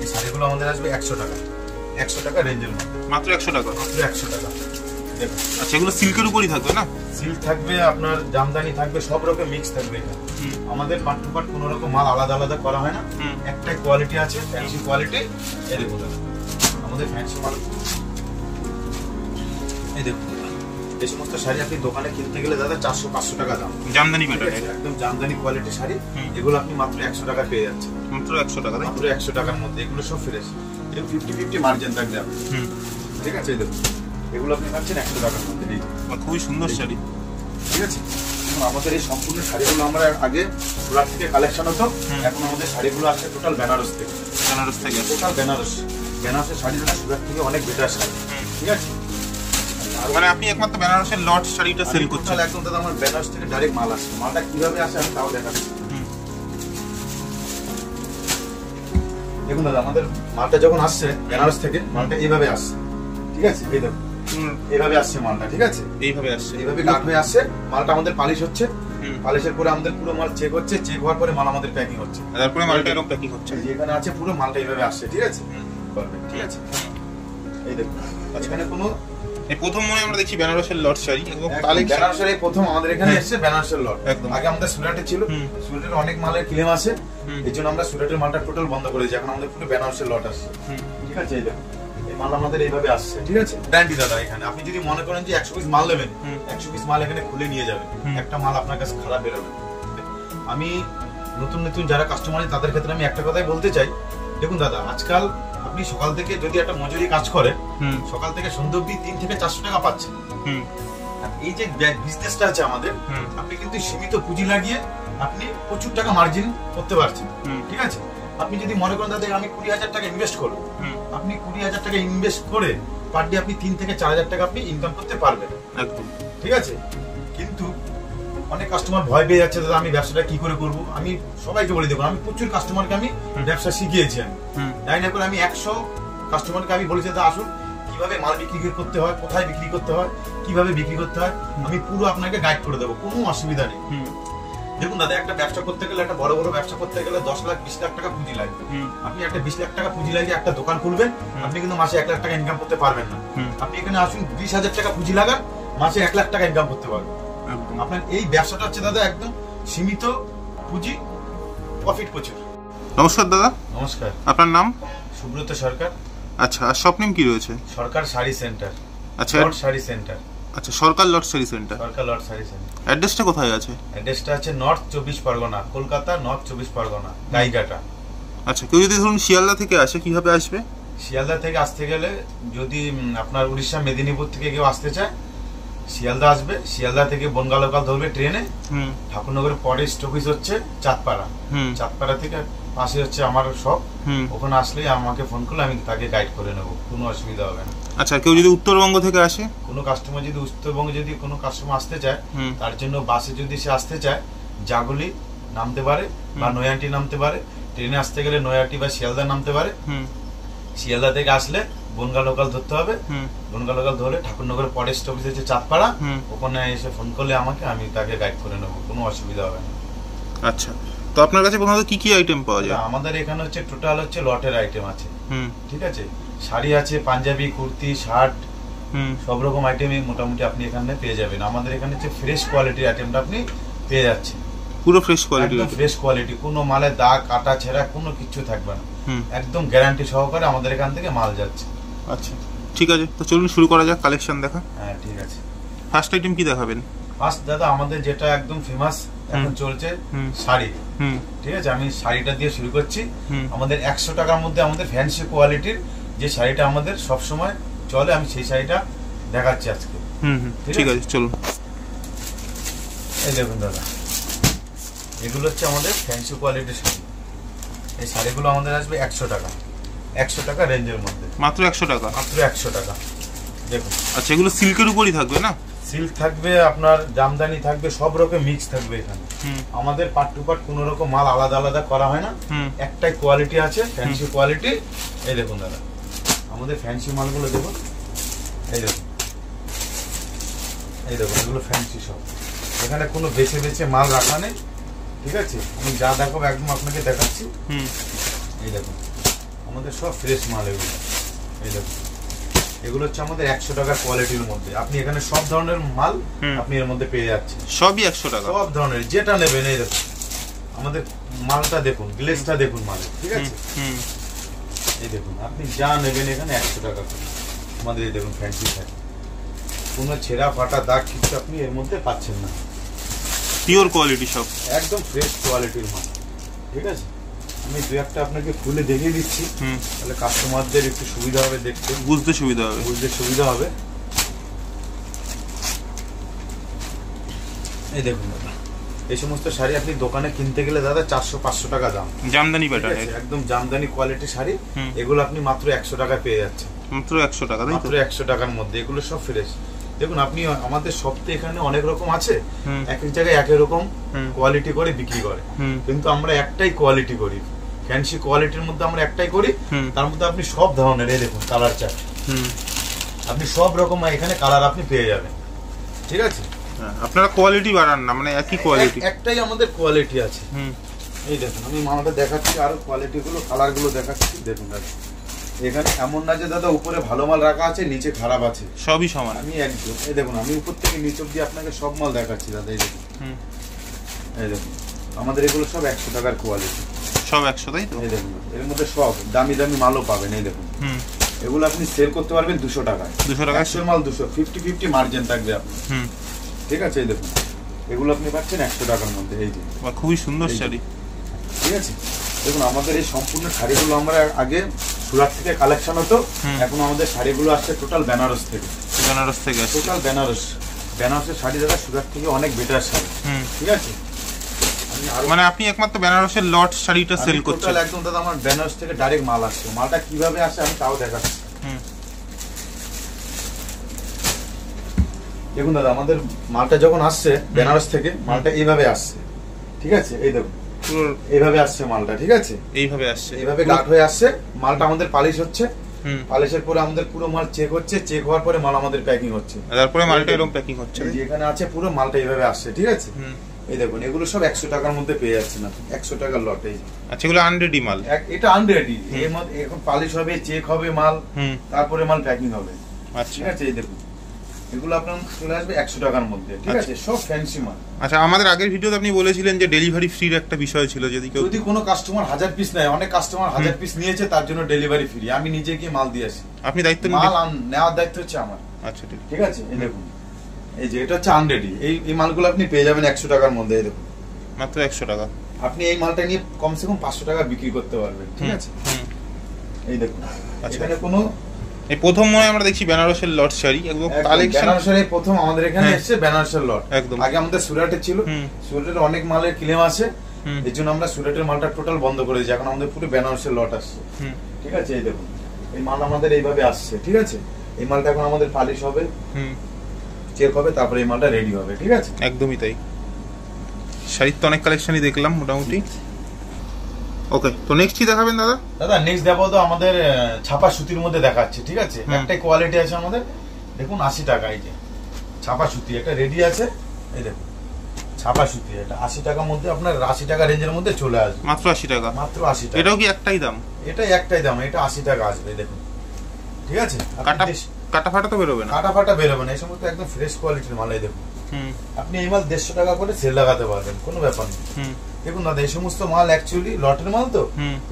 এই শাড়িগুলো আমাদের আসবে 100 টাকা, 100 টাকা রেঞ্জের মধ্যে, মাত্র 100 টাকা, মাত্র 100 টাকা। দেখুন, আচ্ছা এগুলো সিল্কের উপরই থাকবে না? সিল্ক থাকবে, আপনার জামদানি থাকবে, সব রকম মিক্স থাকবে এখানে। আমাদের পার্ট টু পার্ট কোনো রকম মাল আলাদা আলাদা করা হয় না, একটাই কোয়ালিটি আছে, ফ্যান্সি কোয়ালিটি। এই দেখুন আমাদের ফ্যান্সি মাল, এই দেখুন এই সমস্ত শাড়ি আপনি দোকানে কিনতে গেলে দাদা 400-500 টাকা দাম, জামদানি প্যাটার্ন, একদম জামদানি কোয়ালিটি শাড়ি। এগুলো আপনি মাত্র 100 টাকা পেয়ে যাচ্ছেন, মাত্র 100 টাকা, মাত্র 100 টাকার মধ্যে। এগুলো সব ফ্রেশ, এগুলো 50-50 মার্জিন থাকবে আপনার, ঠিক আছে? এই দেখুন এগুলো আপনি পাচ্ছেন 100 টাকার মধ্যে। খুবই সুন্দর শাড়ি, ঠিক আছে? আমাদের এই সম্পূর্ণ শাড়িগুলো আমরা আগে সুরাট থেকে কালেকশন হতো, এখন আমাদের শাড়িগুলো আসছে টোটাল বেনারস থেকে। বেনারস থেকে টোটাল বেনারসের শাড়িটা সুরাট থেকে অনেক বেটার শাড়ি, ঠিক আছে? মানে আপনি একমাত্র বেনারসের লট শাড়িটা সেল করছেন? একদম দাদা, আমার বেনারস থেকে ডাইরেক্ট মাল আসছে। মালটা কিভাবে আসে আমি তাও দেখাচ্ছি। দেখুন দাদা, আমাদের মালটা যখন আসছে বেনারস থেকে, মালটা এইভাবে আসছে, ঠিক আছে? এই দেখুন এইভাবে আসছে মালটা, ঠিক আছে? এইভাবে আসছে, এইভাবে কাট হয়ে আসছে মালটা। আমাদের পালিশ হচ্ছে, পালিশের পরে আমাদের পুরো মাল চেক হচ্ছে, চেক হওয়ার পরে মাল আমাদের প্যাকিং হচ্ছে, তারপরে মালটা এরকম প্যাকিং হচ্ছে। যেখানে আছে পুরো মালটা এইভাবে আসছে, ঠিক আছে? ঠিক আছে, এই দেখুন এখানে কোনো এই প্রথম মনে আমরা দেখছি বেনারসের লট শাড়ি, এবং বেনারসের এই প্রথম আমাদের এখানে এসেছে বেনারসের লট। আগে আমাদের সুরাটে ছিল, সুরাটের অনেক মালের ক্লেম আছে, এই জন্য আমরা সুরাটের মালটা টোটাল বন্ধ করে দিয়েছি। এখন আমাদের পুরো বেনারসের লট আসছে, ঠিক আছে? এই দেখুন এই মাল আমাদের এইভাবে আসছে, ঠিক আছে? গ্যারান্টি দাদা, এখানে আপনি যদি মনে করেন যে 100 পিস মাল নেবেন, 100 পিস মাল এখানে খুলে নিয়ে যাবেন, একটা মাল আপনার কাছে খারাপ বেরোবে। আমি নতুন নতুন যারা কাস্টমার আছে তাদের ক্ষেত্রে আমি একটা কথাই বলতে চাই, দেখুন দাদা, আজকাল আপনি সকাল থেকে যদি একটা মজুরি কাজ করে, সকাল থেকে সন্ধ্যা অবধি 300 থেকে 400 টাকা পাচ্ছেন। এই যে বিজনেসটা আছে আমাদের, আপনি কিন্তু সীমিত পুঁজি লাগিয়ে আপনি প্রচুর টাকা মার্জিন করতে পারছেন, ঠিক আছে? আপনি যদি মনে করেন দাদা আমি 20,000 টাকা ইনভেস্ট করবো, আপনি 20,000 টাকা ইনভেস্ট করে পার ডে আপনি 3 থেকে 4,000 টাকা আপনি ইনকাম করতে পারবেন, একদম, ঠিক আছে? কিন্তু অনেক কাস্টমার ভয় পেয়ে যাচ্ছে, দাদা আমি ব্যবসাটা কি করে করবো। আমি সবাইকে বলে দেবো, আমি প্রচুর কাস্টমারকে আমি ব্যবসা শিখিয়েছি। আমি তাই না করে আমি 100 কাস্টমারকে আমি বলেছি, দাদা আসুন কিভাবে মাল বিক্রি করতে হয়, কোথায় বিক্রি করতে হয়, কিভাবে বিক্রি করতে হয়, আমি পুরো আপনাকে গাইড করে দেবো, কোনো অসুবিধা নেই। দেখুন দাদা, একটা ব্যবসা করতে গেলে, একটা বড় বড় ব্যবসা করতে গেলে 10 লাখ 20 লাখ টাকা পুঁজি লাগবে। আপনি একটা 20 লাখ টাকা পুঁজি লাগিয়ে একটা দোকান খুলবেন, আপনি কিন্তু মাসে 1 লাখ টাকা ইনকাম করতে পারবেন না। আপনি এখানে আসুন 20,000 টাকা পুঁজি লাগান, মাসে 1 লাখ টাকা ইনকাম করতে পারবেন। আপনার এই ব্যবসাটা হচ্ছে দাদা একদম সীমিত পুঁজি, প্রফিট প্রচুর। নমস্কার দাদা। নমস্কার। আপনার নাম? সুব্রত সরকার। আচ্ছা, আর শপ নেম কি রয়েছে? সরকার শাড়ি সেন্টার। আচ্ছা, লট শাড়ি সেন্টার। আচ্ছা, সরকার লট শাড়ি সেন্টার। সরকার লট শাড়ি সেন্টার। অ্যাড্রেসটা কোথায় আছে? অ্যাড্রেসটা আছে নর্থ 24 পরগনা, কলকাতা নর্থ 24 পরগনা, গাইঘাটা। আচ্ছা, কেউ যদি ধরুন শিয়ালদা থেকে আসে, কিভাবে আসবে? শিয়ালদা থেকে আসতে গেলে, যদি আপনার উড়িষ্যা মেদিনীপুর থেকে কেউ আসতে চায়, শিয়ালদা আসবে, শিয়ালদা থেকে বনগা লোকাল ধরবে ট্রেনে, ঠাকুরনগরের পরে স্টপেজ হচ্ছে চাঁদপাড়া। চাঁদপাড়া থেকে পাশে হচ্ছে আমার শপ, ওখানে আসলে আমাকে ফোন করলে আমি তাকে গাইড করে নেবো, কোনো অসুবিধা হবে না। আচ্ছা, কেউ যদি উত্তরবঙ্গ থেকে আসে? কোনো কাস্টমার যদি উত্তরবঙ্গে যদি কোনো কাস্টমার আসতে চায়, তার জন্য বাসে যদি সে আসতে চায়, জাগুলি নামতে পারে বা নয়াটি নামতে পারে। ট্রেনে আসতে গেলে নয়াটি বা শিয়ালদা নামতে পারে। শিয়ালদা থেকে আসলে বনগা লোকাল ধরতে হবে, বনগা লোকাল ধরে ঠাকুরনগরের পরে স্টপেজ হচ্ছে চাঁদপাড়া, ওখানে এসে ফোন করলে আমাকে, আমি তাকে গাইড করে নেবো, কোনো অসুবিধা হবে না। আচ্ছা, তো আপনার কাছে প্রথমত কি কি আইটেম পাওয়া যায়? আমাদের এখানে হচ্ছে টোটাল হচ্ছে লটের আইটেম আছে, ঠিক আছে? শাড়ি আছে, পাঞ্জাবি, কুর্তি, শার্ট, সব রকম আইটেমই মোটামুটি আপনি এখানে পেয়ে যাবেন। আমাদের এখানে হচ্ছে ফ্রেশ কোয়ালিটির আইটেমটা আপনি পেয়ে যাচ্ছেন, পুরো ফ্রেশ কোয়ালিটি, ফ্রেশ কোয়ালিটি, কোনো মালে দাগ কাটা ছেঁড়া কোনো কিছু থাকবে না, একদম গ্যারান্টি সহকারে আমাদের এখান থেকে মাল যাচ্ছে। আচ্ছা, ঠিক আছে, তো চলুন শুরু করা যাক কালেকশন দেখা। হ্যাঁ, ঠিক আছে। ফার্স্ট আইটেম কি দেখাবেন? ফার্স্ট দাদা আমাদের যেটা একদম ফেমাস এখন চলছে শাড়ি, ঠিক আছে? আমি শাড়িটা দিয়ে শুরু করছি। আমাদের 100 টাকার মধ্যে আমাদের ফ্যান্সি কোয়ালিটির যে শাড়িটা আমাদের সব সময় চলে, আমি সেই শাড়িটা দেখাচ্ছি আজকে। ঠিক আছে, চলুন। এই দেখুন দাদা, এগুলো হচ্ছে আমাদের ফ্যান্সি কোয়ালিটির শাড়ি। এই শাড়িগুলো আমাদের আসবে 100 টাকা, 100 টাকা রেঞ্জের মধ্যে, মাত্র 100 টাকা, মাত্র 100 টাকা। দেখুন, আচ্ছা, এগুলো সিল্কের উপরই থাকবে না? সিল্ক থাকবে, আপনার জামদানি থাকবে, সব রকম মিক্স থাকবে এখানে। আমাদের পার্ট টু পার্ট কোনো রকম মাল আলাদা আলাদা করা হয় না, একটাই কোয়ালিটি আছে, ফ্যান্সি কোয়ালিটি। এই দেখুন দাদা, আমাদের ফ্যান্সি মালগুলো দেখুন, এই দেখুন, এই দেখুন, এগুলো ফ্যান্সি সব, এখানে কোনো বেছে বেছে মাল রাখা নেই, ঠিক আছে? আমি যা দেখাবো একদম আপনাকে দেখাচ্ছি। এই দেখুন, আমাদের সব ফ্রেশ মাল এগুলো। এই দেখুন এগুলো হচ্ছে আমাদের 100 টাকার কোয়ালিটির মধ্যে। আপনি এখানে সব ধরনের মাল আপনি এর মধ্যে পেয়ে যাচ্ছেন, সবই 100 টাকা, সব ধরনের যেটা নেবেন। এই দেখুন আমাদের মালটা দেখুন, গ্লেজটা দেখুন মালের, ঠিক আছে। এই দেখুন আপনি যা নেবেন এখানে 100 টাকা করে। আমাদের এই দেখুন ফ্যান্সি শাড়ি, কোনো ছেঁড়া ফাটা দাগ কিছু আপনি এর মধ্যে পাচ্ছেন না, পিওর কোয়ালিটি সব, একদম ফ্রেশ কোয়ালিটির মাল, ঠিক আছে। আমি দু একটা আপনাকে খুলে দেখিয়ে দিচ্ছি, তাহলে কাস্টমারদের একটু সুবিধা হবে, দেখতে বুঝতে সুবিধা হবে, এই দেখুন দাদা, এই সমস্ত শাড়ি আপনি দোকানে কিনতে গেলে দাদা 400-500 টাকা দাম, জামদানি প্যাটার্ন, একদম জামদানি কোয়ালিটি শাড়ি। এগুলো আপনি মাত্র 100 টাকায় পেয়ে যাচ্ছেন, মাত্র 100 টাকা, মাত্র 100 টাকার মধ্যে। এগুলো সব ফ্রেশ। দেখুন আপনি আমাদের সপ্তাহে এখানে অনেক রকম আছে, এক এক জায়গায় এক এক রকম কোয়ালিটি করে বিক্রি করে, কিন্তু আমরা একটাই কোয়ালিটি করি, ফ্যান্সি কোয়ালিটির মধ্যে আমরা একটাই করি। তার মধ্যে আপনি সব ধরনের, এই দেখুন কালার চার্ট, আপনি সব রকম এখানে কালার আপনি পেয়ে যাবেন, ঠিক আছে। আপনারা কোয়ালিটি বাড়ান না, মানে একই কোয়ালিটি, একটাই আমাদের কোয়ালিটি আছে। এই দেখুন আমি মালটা দেখাচ্ছি, আরো কোয়ালিটি গুলো, কালার গুলো দেখাচ্ছি। দেখুন দাদা এখানে এমন না যে দাদা উপরে ভালো মাল রাখা আছে নিচে খারাপ আছে, সবই সমান। আমি একদম, এই দেখুন আমি উপর থেকে নিচ অব্দি আপনাকে সব মাল দেখাচ্ছি দাদা। এই দেখুন, এই দেখুন আমাদের এগুলো সব 100 টাকার কোয়ালিটি, সব 100, তাই তো? এই দেখুন এর মধ্যে সব দামি দামি মালও পাবেন। এই দেখুন এগুলো আপনি সেল করতে পারবেন 200 টাকায়, 200 টাকায় মাল 200, 50-50 মার্জিন থাকবে আপনার, ঠিক আছে। এই দেখুন এগুলো আপনি পাচ্ছেন 100 টাকার মধ্যে। এই যে খুবই সুন্দর শাড়ি, ঠিক আছে। দেখুন আমাদের এই সম্পূর্ণ শাড়িগুলো আমরা আগে সুরাট থেকে কালেকশন হতো, এখন আমাদের শাড়িগুলো আসছে টোটাল বেনারস থেকে, টোটাল বেনারসের শাড়ি দাদা সুরাট থেকে অনেক বেটার শাড়ি, ঠিক আছে। মানে আপনি একমাত্র বেনারসের লট শাড়িটা সেল করছেন? একদম দাদা আমার বেনারস থেকে ডাইরেক্ট মাল আসছে, মালটা কিভাবে আসে আমি তাও দেখাচ্ছি। দেখুন দাদা আমাদের মালটা যখন আসছে বেনারস থেকে, মালটা এইভাবে আসছে, ঠিক আছে। এই দেখুন এইভাবে আসছে মালটা, ঠিক আছে, এইভাবে গাঁট হয়ে আসছে মালটা। আমাদের পালিশ হচ্ছে, পালিশের পরে আমাদের পুরো মাল চেক হচ্ছে, চেক হওয়ার পরে মাল আমাদের প্যাকিং হচ্ছে, তারপরে মালটা এরকম প্যাকিং হচ্ছে, এখানে আছে পুরো মালটা এইভাবে আসছে, ঠিক আছে। এই দেখুন এগুলো সব 100 টাকার মধ্যে পেয়ে যাচ্ছে না, 100 টাকার লট। এই আচ্ছা এগুলো আনরেডি মাল, এটা আনরেডি, এর মধ্যে এখন পালিশ হবে, চেক হবে মাল, তারপরে মাল প্যাকিং হবে, ঠিক আছে। এই দেখুন এগুলো আপনার চলে আসবে 100 টাকার মধ্যে, ঠিক আছে, সব ফ্যান্সি মাল। আচ্ছা আমাদের আগের ভিডিওতে আপনি বলেছিলেন যে ডেলিভারি ফ্রির একটা বিষয় ছিল, যদি কোনো কাস্টমার 1000 পিস নেয়, অনেক কাস্টমার 1000 পিস নিয়েছে, তার জন্য ডেলিভারি ফ্রি, আমি নিজে গিয়ে মাল দিয়ে আসি, আপনি দায়িত্ব মাল নেওয়ার দায়িত্ব হচ্ছে আমার। আচ্ছা ঠিক আছে। এই দেখুন এই যে এটা হচ্ছে আনরেডি, এই মালগুলো আপনি পেয়ে যাবেন 100 টাকার মধ্যে। এই দেখুন মাত্র 100 টাকা, আপনি এই মালটা নিয়ে কমসে কম 500 টাকা বিক্রি করতে পারবেন, ঠিক আছে। এই দেখুন এখানে কোনো এই প্রথম মনে আমরা দেখছি বেনারসের লট শাড়ি, একদম কালেকশন বেনারসের প্রথম আমাদের এখানে এসেছে বেনারসের লট। একদম আগে আমাদের সুরাটে ছিল, সুরাটের অনেক মালের ক্লেম আছে, এর জন্য আমরা সুরাটের মালটা টোটাল বন্ধ করে দিয়েছি, এখন আমাদের পুরো বেনারসের লট আসছে, ঠিক আছে। এই দেখুন এই মাল আমাদের এইভাবে আসছে, ঠিক আছে। এই মালটা এখন আমাদের পালিশ হবে, চেক হবে, তারপরে এই মালটা রেডি হবে, ঠিক আছে। একদমই তাই। শাড়ির তো অনেক কালেকশনই দেখলাম মোটামুটি। ওকে, তো নেক্সট কি দেখাবেন দাদা? দাদা নেক্সট দেখাবো তো আমাদের ছাপা সুতির মধ্যে দেখাচ্ছে, ঠিক আছে। একটাই কোয়ালিটি আছে আমাদের, দেখুন 80 টাকা। এই যে ছাপা সুতি একটা রেডি আছে, এই দেখুন ছাপা সুতি, এটা 80 টাকার মধ্যে আপনার 80 টাকা রেঞ্জের মধ্যে চলে আসবে, মাত্র 80 টাকা, মাত্র 80 টাকা। এটাও কি একটাই দাম? এটাই একটাই দাম, এটা 80 টাকা আসবে, দেখুন, ঠিক আছে। কাটা ফাটা তো বেরোবে না, কাটা ফাটা বেরোবে না, এই সমস্ত একদম ফ্রেশ কোয়ালিটির মাল। এই দেখুন আপনি এই মাল 150 টাকা করে সেল লাগাতে পারবেন, কোনো ব্যাপার নেই। দেখুন দাদা এই সমস্ত মাল অ্যাকচুয়ালি লটের মাল, তো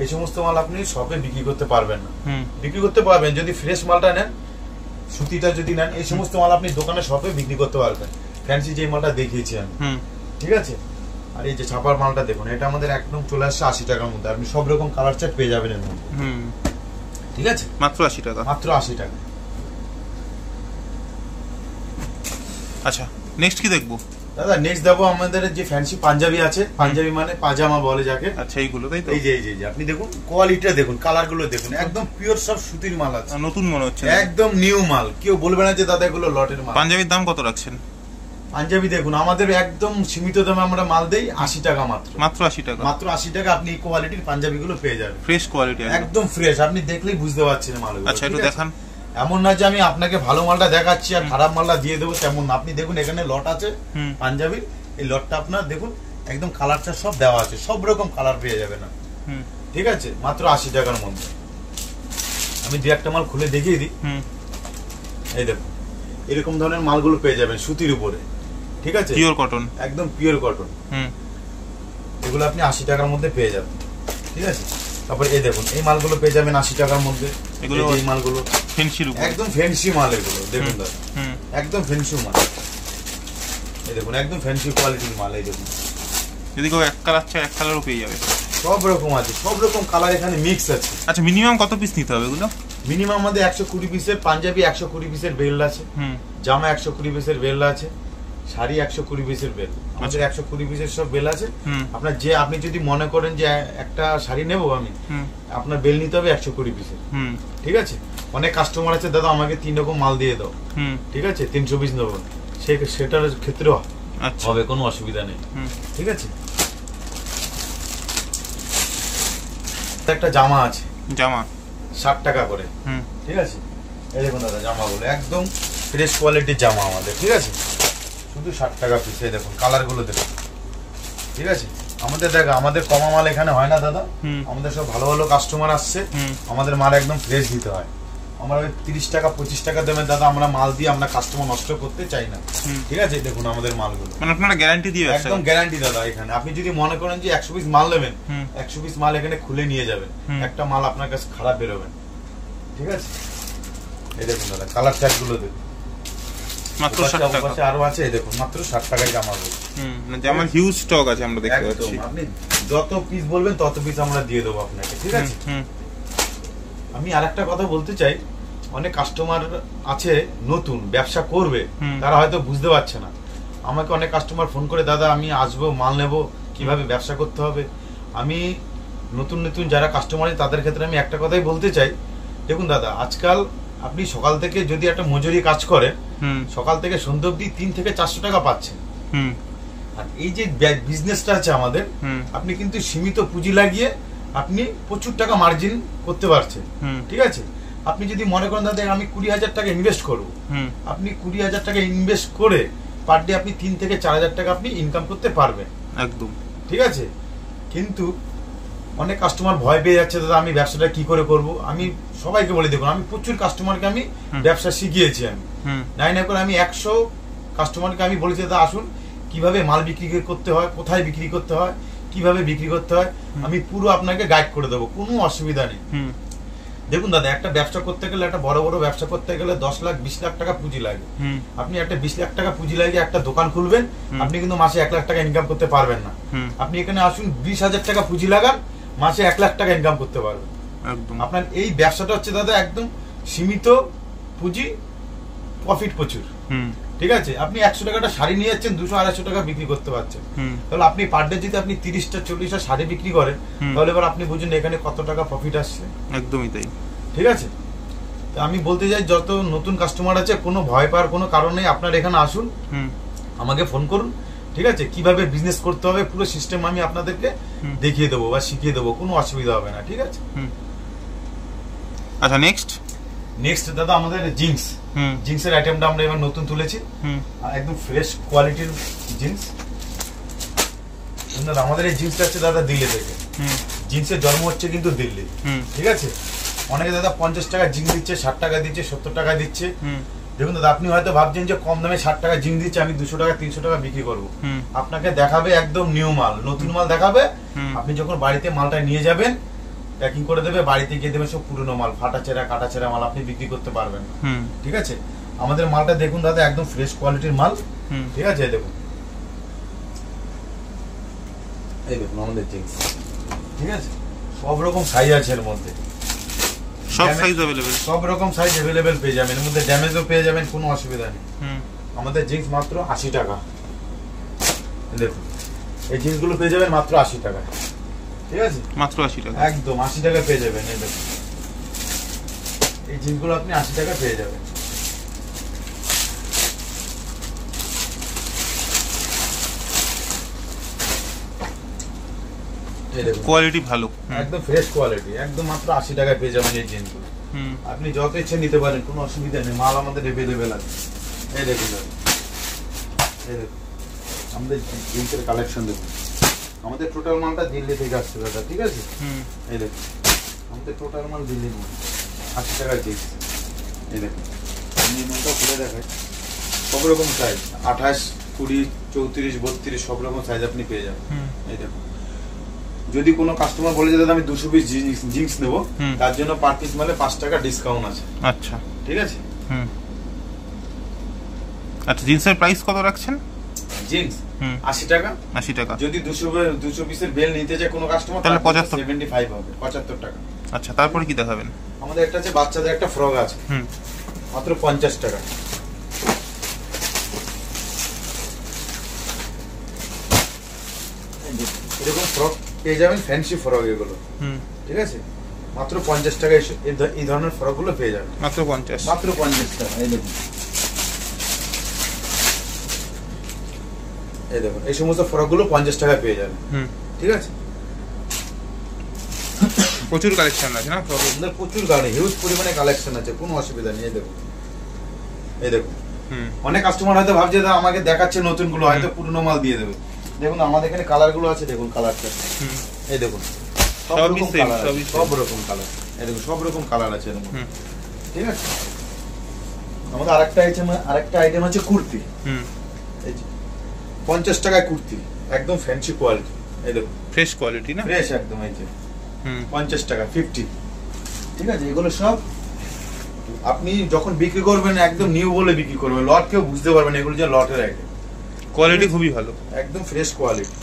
এই সমস্ত মাল আপনি শপে বিক্রি করতে পারবেন না, বিক্রি করতে পারবেন যদি ফ্রেশ মালটা নেন, সুতিটা যদি নেন, এই সমস্ত মাল আপনি দোকানে শপে বিক্রি করতে পারবেন, ফ্যান্সি যে মালটা দেখিয়েছি আমি, ঠিক আছে। আর এই যে ছাপার মালটা দেখুন, এটা আমাদের একদম চলে আসছে 80 টাকার মধ্যে, আপনি সব রকম কালার চার্ট পেয়ে যাবেন এর মধ্যে, ঠিক আছে, মাত্র 80 টাকা, মাত্র 80 টাকা। আচ্ছা নেক্সট কি দেখবো দাদা? নেক্সট দেখবো আমাদের যে ফ্যান্সি পাঞ্জাবি আছে, পাঞ্জাবি মানে পাজামা বলে যাকে। আচ্ছা এইগুলো তাই তো? এই যে আপনি দেখুন কোয়ালিটিটা দেখুন, কালার গুলো দেখুন, একদম পিওর সব সুতির মাল আছে, নতুন মনে হচ্ছে, একদম নিউ মাল, কেউ বলবে না যে দাদা এগুলো লটের মাল। পাঞ্জাবির দাম কত রাখছেন? পাঞ্জাবি দেখুন আমাদের একদম সীমিত দামে আমরা মাল দেই, 80 টাকা মাত্র, মাত্র 80 টাকা, মাত্র 80 টাকা আপনি এই কোয়ালিটির পাঞ্জাবি গুলো পেয়ে যাবেন, ফ্রেশ কোয়ালিটি, একদম ফ্রেশ, আপনি দেখলেই বুঝতে পারছেন মালগুলো। আচ্ছা একটু দেখান। এমন না যে আমি আপনাকে ভালো মালটা দেখাচ্ছি আর খারাপ মালটা দিয়ে দেবো, তেমন না। আপনি দেখুন এখানে লট আছে পাঞ্জাবির, এই লটটা আপনার দেখুন একদম কালারটা সব দেওয়া আছে, সব রকম কালার পেয়ে যাবেন, ঠিক আছে, মাত্র 80 টাকার মধ্যে। আমি দু একটা মাল খুলে দেখিয়ে দিই। এই দেখুন এরকম ধরনের মালগুলো পেয়ে যাবেন সুতির উপরে, ঠিক আছে, পিওর কটন, একদম পিওর কটন। এগুলো আপনি 80 টাকার মধ্যে পেয়ে যাবেন, ঠিক আছে। তারপর এই দেখুন এই মালগুলো পেয়ে যাবেন 80 টাকার মধ্যে। এগুলো এই মালগুলো ফ্যান্সির উপর, একদম ফ্যান্সি মাল এগুলো, দেখুন দাদা একদম ফ্যান্সি মাল। এই দেখুন একদম ফ্যান্সি কোয়ালিটির মাল। এই দেখুন যদি কেউ এক কালার চায় এক কালারও পেয়ে যাবে, সব রকম আছে, সব রকম কালার এখানে মিক্স আছে। আচ্ছা মিনিমাম কত পিস নিতে হবে এগুলো? মিনিমাম আমাদের 120 পিসের পাঞ্জাবি, 120 পিসের বেল আছে, জামা 120 পিসের বেল আছে, শাড়ি 120 পিসের বেল, আমাদের 120 পিসের সব বেল আছে। আপনার যে আপনি যদি মনে করেন যে একটা শাড়ি নেবো আমি, আপনার বেল নিতে হবে 120 পিসের, ঠিক আছে। অনেক কাস্টমার আছে দাদা আমাকে 3 রকম মাল দিয়ে দাও, ঠিক আছে, 300 পিস নেবো, সেটার ক্ষেত্রেও হবে, কোনো অসুবিধা নেই, ঠিক আছে। একটা জামা আছে, জামা 60 টাকা করে, ঠিক আছে। এই দেখুন দাদা জামাগুলো একদম ফ্রেশ কোয়ালিটির জামা আমাদের, ঠিক আছে, শুধু 60 টাকা পিস। এই দেখুন কালার গুলো দেখুন, ঠিক আছে। আমাদের দেখা আমাদের কমা মাল এখানে হয় না দাদা, আমাদের সব ভালো ভালো কাস্টমার আসছে, আমাদের মাল একদম ফ্রেশ দিতে হয়। আমরা 30 টাকা 25 টাকা দামে দাদা আমরা মাল দিয়ে আমরা কাস্টমার নষ্ট করতে চাই না, ঠিক আছে। দেখুন আমাদের মালগুলো মানে আপনারা গ্যারান্টি দিয়ে, একদম গ্যারান্টি দাদা। এখানে আপনি যদি মনে করেন যে 100 পিস মাল নেবেন, 100 পিস মাল এখানে খুলে নিয়ে যাবেন, একটা মাল আপনার কাছে খারাপ বেরোবেন, ঠিক আছে। এই দেখুন দাদা কালার চার্ট গুলো দেখুন, মাত্র 60 টাকা আরো আছে। এই দেখুন মাত্র 60 টাকায় জামাগুলো, জামার হিউজ স্টক আছে আমরা দেখতে পাচ্ছি। আপনি যত পিস বলবেন তত পিস আমরা দিয়ে দেবো আপনাকে, ঠিক আছে। আমি আরেকটা কথা বলতে চাই, অনেক কাস্টমার আছে নতুন ব্যবসা করবে, তারা হয়তো বুঝতে পারছে না। আমাকে অনেক কাস্টমার ফোন করে দাদা আমি আসবো মাল নেব, কিভাবে ব্যবসা করতে হবে। আমি নতুন নতুন যারা কাস্টমার আছে তাদের ক্ষেত্রে আমি একটা কথাই বলতে চাই, দেখুন দাদা আজকাল আপনি সকাল থেকে যদি একটা মজুরি কাজ করে, সকাল থেকে সন্ধ্যা অবধি 300 থেকে 400 টাকা পাচ্ছেন। আর এই যে বিজনেসটা আছে আমাদের, আপনি কিন্তু সীমিত পুঁজি লাগিয়ে আপনি প্রচুর টাকা মার্জিন করতে পারছেন, ঠিক আছে। আপনি যদি মনে করেন দাদা আমি 20,000 টাকা ইনভেস্ট করবো, আপনি 20,000 টাকা ইনভেস্ট করে পার ডে আপনি 3 থেকে 4,000 টাকা আপনি ইনকাম করতে পারবেন, একদম, ঠিক আছে। কিন্তু অনেক কাস্টমার ভয় পেয়ে যাচ্ছে দাদা আমি ব্যবসাটা কি করে করব। আমি সবাইকে বলে দেখুন আমি প্রচুর কাস্টমারকে আমি ব্যবসা শিখিয়েছি, আমি নাই না করে আমি 100 কাস্টমারকে আমি বলেছি দাদা আসুন কিভাবে মাল বিক্রি করতে হয়, কোথায় বিক্রি করতে হয়, কিভাবে বিক্রি করতে হয়, আমি পুরো আপনাকে গাইড করে দেবো, কোনো অসুবিধা নেই। দেখুন দাদা একটা ব্যবসা করতে গেলে, একটা বড় বড় ব্যবসা করতে গেলে 10 লাখ 20 লাখ টাকা পুঁজি লাগে। আপনি একটা 20 লাখ টাকা পুঁজি লাগিয়ে একটা দোকান খুলবেন, আপনি কিন্তু মাসে 1 লাখ টাকা ইনকাম করতে পারবেন না। আপনি এখানে আসুন 20,000 টাকা পুঁজি লাগান, মাসে 1 লাখ টাকা ইনকাম করতে পারবেন। আপনার এই ব্যবসাটা হচ্ছে দাদা একদম সীমিত পুঁজি, প্রফিট প্রচুর, ঠিক আছে। আপনি 100 টাকাটা শাড়ি নিয়ে যাচ্ছেন 200-250 টাকা বিক্রি করতে পারছেন, তাহলে আপনি পার ডে যদি আপনি 30-40টা শাড়ি বিক্রি করেন, তাহলে এবার আপনি বুঝুন এখানে কত টাকা প্রফিট আসছে। একদমই তাই, ঠিক আছে। তো আমি বলতে চাই যত নতুন কাস্টমার আছে কোনো ভয় পাওয়ার কোনো কারণ নেই, আপনার এখানে আসুন, আমাকে ফোন করুন, ঠিক আছে। কিভাবে বিজনেস করতে হবে পুরো সিস্টেম আমি আপনাদেরকে দেখিয়ে দেবো বা শিখিয়ে দেবো, কোনো অসুবিধা হবে না, ঠিক আছে। আচ্ছা নেক্সট দাদা আমাদের জিন্সের আইটেমটা আমরা এবার নতুন তুলেছি, একদম ফ্রেশ কোয়ালিটির জিন্স। আমাদের এই জিন্সটা হচ্ছে দাদা দিল্লি থেকে, জিন্সের জন্ম হচ্ছে কিন্তু দিল্লি, ঠিক আছে। অনেকে দাদা 50 টাকা জিন্স দিচ্ছে, 60 টাকা দিচ্ছে, 70 টাকা দিচ্ছে। দেখুন দাদা আপনি হয়তো ভাবছেন যে কম দামে 60 টাকা জিন্স দিচ্ছে, আমি 200 টাকা 300 টাকা বিক্রি করবো। আপনাকে দেখাবে একদম নিউ মাল, নতুন মাল দেখাবে। আপনি যখন বাড়িতে মালটা নিয়ে যাবেন, প্যাকিং করে দেবে, বাড়িতে গিয়ে দেবে সব পুরনো মাল, ফাটা ছেঁড়া কাটা ছেঁড়া মাল, আপনি বিক্রি করতে পারবেন না, ঠিক আছে। আমাদের মালটা দেখুন দাদা একদম ফ্রেশ কোয়ালিটির মাল, ঠিক আছে। দেখুন এই দেখুন আমাদের জিন্স, ঠিক আছে। সব রকম সাইজ আছে এর মধ্যে, সব সাইজ अवेलेबल, সব রকম সাইজ अवेलेबल পেয়ে যাবেন, এর মধ্যে ড্যামেজও পেয়ে যাবেন, কোনো অসুবিধা নেই। আমাদের জিন্স মাত্র 80 টাকা, দেখুন এই জিন্সগুলো পেয়ে যাবেন মাত্র 80 টাকা, ঠিক আছে। মাত্র 80 টাকা, একদম 80 টাকা পেয়ে যাবেন। এই দেখুন এই জিন্সগুলো আপনি 80 টাকা পেয়ে যাবেন। কোয়ালিটি ভালো, একদম ফ্রেশ কোয়ালিটি, একদম মাত্র 80 টাকায় পেয়ে যাবেন এই জিন্সগুলো। আপনি যত ইচ্ছে নিতে পারেন, কোনো অসুবিধা নেই, মাল আমাদের अवेलेबल আছে। এই দেখুন এই দেখুন আমাদের জিন্সের কালেকশন দেখুন, আমাদের টোটাল মালটা দিল্লি থেকে আসছে দাদা, ঠিক আছে। এই দেখুন আমাদের টোটাল মাল দিল্লির মাল, 80 টাকার জিন্স। এই দেখুন আমি মনটা খুলে দেখাই, সব রকম সাইজ 28, 20, 34, 32 সব রকম সাইজ আপনি পেয়ে যাবেন। এই দেখুন যদি কোনো কাস্টমার বলে যে দাদা আমি 200 পিস জিন্স নেবো, তার জন্য পার পিস মালে 5 টাকা ডিসকাউন্ট আছে। আচ্ছা ঠিক আছে। আচ্ছা জিন্সের প্রাইস কত রাখছেন? জিন্স 80 টাকা। 80 টাকা। যদি 200 পিসের বেল নিতে যায় কোনো কাস্টমার তাহলে 75 হবে, 75 টাকা। আচ্ছা তারপরে কি দেখাবেন? আমাদের একটা আছে বাচ্চাদের একটা ফ্রক আছে, মাত্র 50 টাকা। এরকম ফ্রক পেয়ে যাবেন, ফ্যান্সি ফ্রক এগুলো। ঠিক আছে, মাত্র 50 টাকা এই ধরনের ফ্রক গুলো পেয়ে যাবেন, মাত্র 50, মাত্র 50 টাকা। এই দেখুন, এই দেখুন এই সমস্ত ফ্রক গুলো 50 টাকা পেয়ে যাবেন। ঠিক আছে, প্রচুর কালেকশন আছে না ফ্রকের? প্রচুর কারণে হিউজ পরিমাণে কালেকশন আছে, কোনো অসুবিধা নেই। এই দেখুন, এই দেখুন অনেক কাস্টমার হয়তো ভাবছে দাদা আমাকে দেখাচ্ছে নতুন গুলো, হয়তো পুরনো মাল দিয়ে দেবে। দেখুন আমাদের এখানে কালার গুলো আছে, দেখুন কালারটা, এই দেখুন সব রকম কালার, সব রকম কালার, এই দেখুন সব রকম কালার আছে এর মধ্যে। ঠিক আছে, আমাদের আরেকটা আইটেম আছে কুর্তি। এই যে 50 টাকায় কুর্তি, একদম ফ্যান্সি কোয়ালিটি। এই দেখুন ফ্রেশ কোয়ালিটি না, ফ্রেশ একদম। এই যে 50 টাকা 50। ঠিক আছে, এগুলো সব আপনি যখন বিক্রি করবেন একদম নিউ বলে বিক্রি করবেন, লট কেউ বুঝতে পারবেন এগুলো যে লটের আইটেম। কোয়ালিটি খুবই ভালো, একদম ফ্রেশ কোয়ালিটি।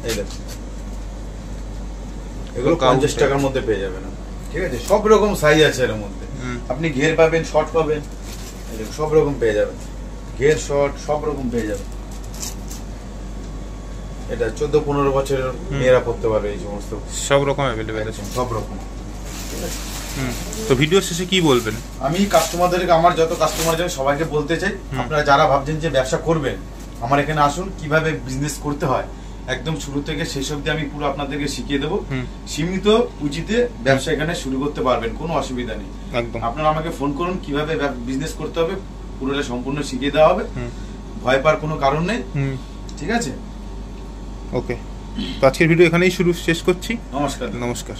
এই দেখুন এগুলো 50 টাকার মধ্যে পেয়ে যাবেন। ঠিক আছে, সব রকম সাইজ আছে এর মধ্যে, আপনি ঘের পাবেন, শর্ট পাবেন, এই দেখুন সব রকম পেয়ে যাবেন, ঘের শর্ট সব রকম পেয়ে যাবেন। এটা 14-15 বছরের মেয়েরা পড়তে পারবে, এই সমস্ত সব রকম অ্যাভেলেবেল আছে, সব রকম। ঠিক আছে, তো ভিডিও শেষে কি বলবেন? আমি কাস্টমারদেরকে, আমার যত কাস্টমার আছে সবাইকে বলতে চাই, আপনারা যারা ভাবছেন যে ব্যবসা করবেন, আমার এখানে আসুন, কিভাবে বিজনেস করতে হয় একদম শুরু থেকে শেষ অবধি আমি পুরো আপনাদেরকে শিখিয়ে দেবো। সীমিত পুঁজিতে ব্যবসা এখানে শুরু করতে পারবেন, কোনো অসুবিধা নেই। আপনারা আমাকে ফোন করুন, কিভাবে বিজনেস করতে হবে পুরোটা সম্পূর্ণ শিখিয়ে দেওয়া হবে, ভয় পাওয়ার কোনো কারণ নেই। ঠিক আছে, ওকে, তো আজকের ভিডিও এখানেই শেষ করছি। নমস্কার। নমস্কার।